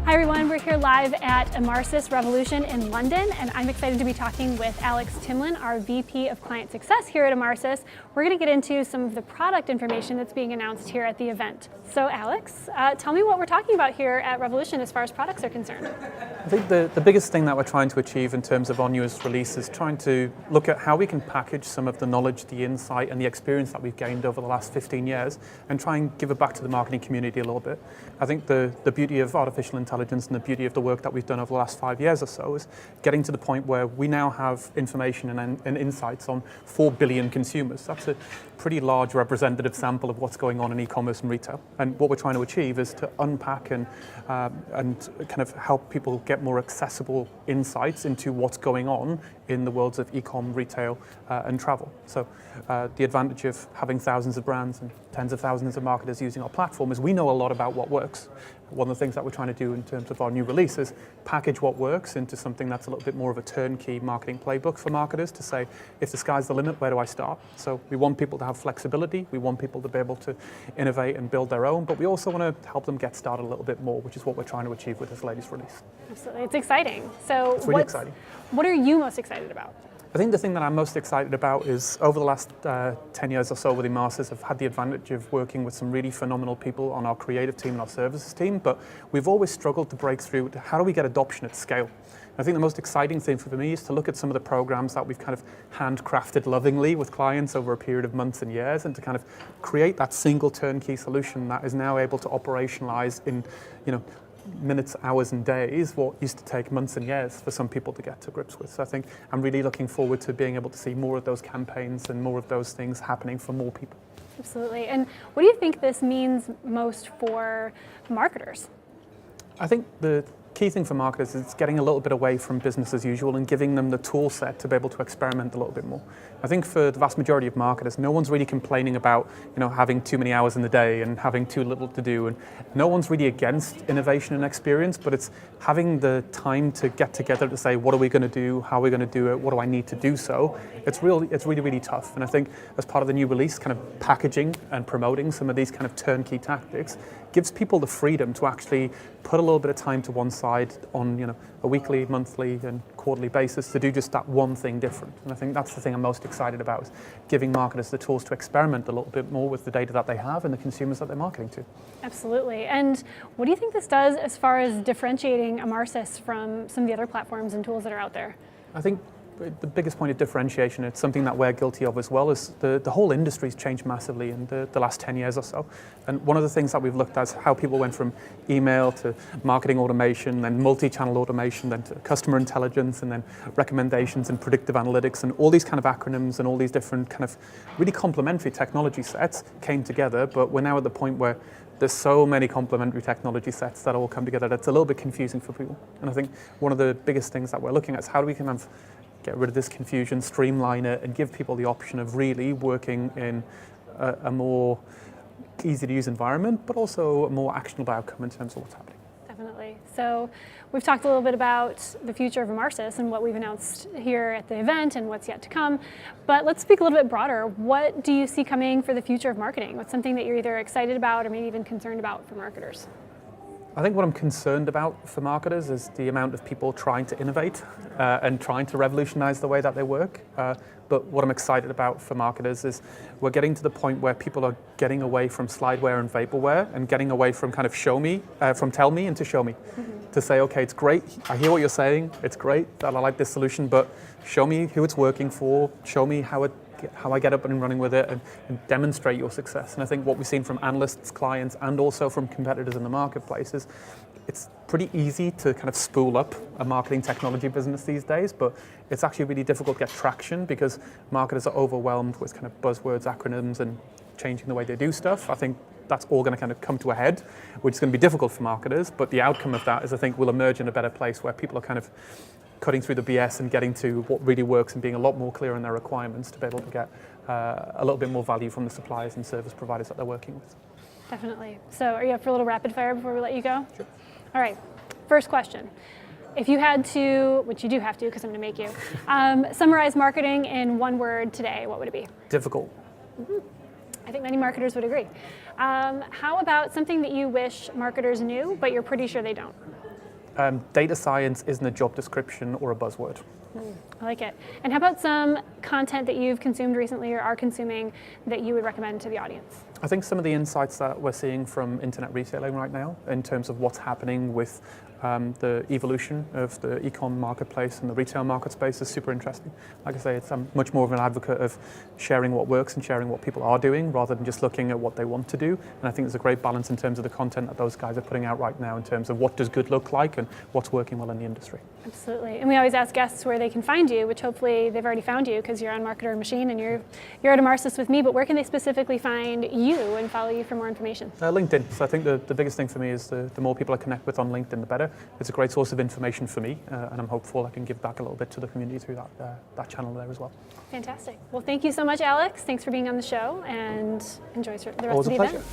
Hi everyone, we're here live at Emarsys Revolution in London, and I'm excited to be talking with Alex Timlin, our VP of Client Success here at Emarsys. We're going to get into some of the product information that's being announced here at the event. So Alex, tell me what we're talking about here at Revolution as far as products are concerned. I think the biggest thing that we're trying to achieve in terms of our newest release is trying to look at how we can package some of the knowledge, the insight, and the experience that we've gained over the last 15 years and try and give it back to the marketing community a little bit. I think the beauty of artificial intelligence and the beauty of the work that we've done over the last 5 years or so is getting to the point where we now have information and insights on 4 billion consumers. That's a pretty large representative sample of what's going on in e-commerce and retail. And what we're trying to achieve is to unpack and kind of help people get more accessible insights into what's going on in the worlds of e-com, retail, and travel. So the advantage of having thousands of brands and tens of thousands of marketers using our platform is we know a lot about what works. One of the things that we're trying to do in terms of our new release is package what works into something that's a little bit more of a turnkey marketing playbook for marketers to say, if the sky's the limit, where do I start? So we want people to have flexibility, we want people to be able to innovate and build their own, but we also want to help them get started a little bit more, which is what we're trying to achieve with this latest release. Absolutely, it's exciting. So it's really exciting. What are you most excited about? I think the thing that I'm most excited about is over the last 10 years or so with Emarsys, I've had the advantage of working with some really phenomenal people on our creative team and our services team, but we've always struggled to break through to how do we get adoption at scale. I think the most exciting thing for me is to look at some of the programs that we've kind of handcrafted lovingly with clients over a period of months and years and to kind of create that single turnkey solution that is now able to operationalize in, minutes, hours and days, what used to take months and years for some people to get to grips with. So I think I'm really looking forward to being able to see more of those campaigns and more of those things happening for more people. Absolutely. And what do you think this means most for marketers? I think the key thing for marketers is getting a little bit away from business as usual and giving them the tool set to be able to experiment a little bit more. I think for the vast majority of marketers, no one's really complaining about having too many hours in the day and having too little to do, and no one's really against innovation and experience, but it's having the time to get together to say, what are we going to do, how are we going to do it, what do I need to do so? It's really, really tough. And I think as part of the new release, kind of packaging and promoting some of these kind of turnkey tactics gives people the freedom to actually put a little bit of time to one side on a weekly, monthly and quarterly basis to do just that one thing different. And I think that's the thing I'm most excited about, is giving marketers the tools to experiment a little bit more with the data that they have and the consumers that they're marketing to. Absolutely. And what do you think this does as far as differentiating Emarsys from some of the other platforms and tools that are out there? I think the biggest point of differentiation, it's something that we're guilty of as well, is the whole industry's changed massively in the last 10 years or so. And one of the things that we've looked at is how people went from email to marketing automation, then multi-channel automation, then to customer intelligence, and then recommendations and predictive analytics, and all these kind of acronyms and all these different kind of really complementary technology sets came together. But we're now at the point where there's so many complementary technology sets that all come together that's a little bit confusing for people. And I think one of the biggest things that we're looking at is how do we kind of get rid of this confusion, streamline it, and give people the option of really working in a more easy to use environment, but also a more actionable outcome in terms of what's happening. Definitely. So we've talked a little bit about the future of Emarsys and what we've announced here at the event and what's yet to come, but let's speak a little bit broader. What do you see coming for the future of marketing? What's something that you're either excited about or maybe even concerned about for marketers? I think what I'm concerned about for marketers is the amount of people trying to innovate and trying to revolutionize the way that they work. But what I'm excited about for marketers is we're getting to the point where people are getting away from slideware and vaporware and getting away from kind of from tell me into show me. Mm-hmm. To say, okay, it's great, I hear what you're saying, it's great that I like this solution, but show me who it's working for, show me how I get up and running with it, and demonstrate your success. And I think what we've seen from analysts, clients, and also from competitors in the marketplace is it's pretty easy to kind of spool up a marketing technology business these days, but it's actually really difficult to get traction because marketers are overwhelmed with kind of buzzwords, acronyms, and changing the way they do stuff. I think that's all going to kind of come to a head, which is going to be difficult for marketers, but the outcome of that is I think we'll emerge in a better place where people are kind of cutting through the BS and getting to what really works and being a lot more clear on their requirements to be able to get a little bit more value from the suppliers and service providers that they're working with. Definitely. So are you up for a little rapid fire before we let you go? Sure. All right, first question. If you had to, which you do have to because I'm going to make you, summarize marketing in one word today, what would it be? Difficult. Mm-hmm. I think many marketers would agree. How about something that you wish marketers knew, but you're pretty sure they don't? data science isn't a job description or a buzzword. I like it. And how about some content that you've consumed recently or are consuming that you would recommend to the audience? I think some of the insights that we're seeing from internet retailing right now in terms of what's happening with the evolution of the ecom marketplace and the retail market space is super interesting. Like I say, I'm much more of an advocate of sharing what works and sharing what people are doing rather than just looking at what they want to do. And I think there's a great balance in terms of the content that those guys are putting out right now in terms of what does good look like and what's working well in the industry. Absolutely. And we always ask guests where they can find you, which hopefully they've already found you because you're on Marketer Machine and you're at Emarsys with me, but where can they specifically find you and follow you for more information? LinkedIn. So I think the biggest thing for me is the more people I connect with on LinkedIn, the better. It's a great source of information for me, and I'm hopeful I can give back a little bit to the community through that channel there as well. Fantastic. Well, thank you so much, Alex. Thanks for being on the show, and enjoy the rest Always of the a pleasure. event.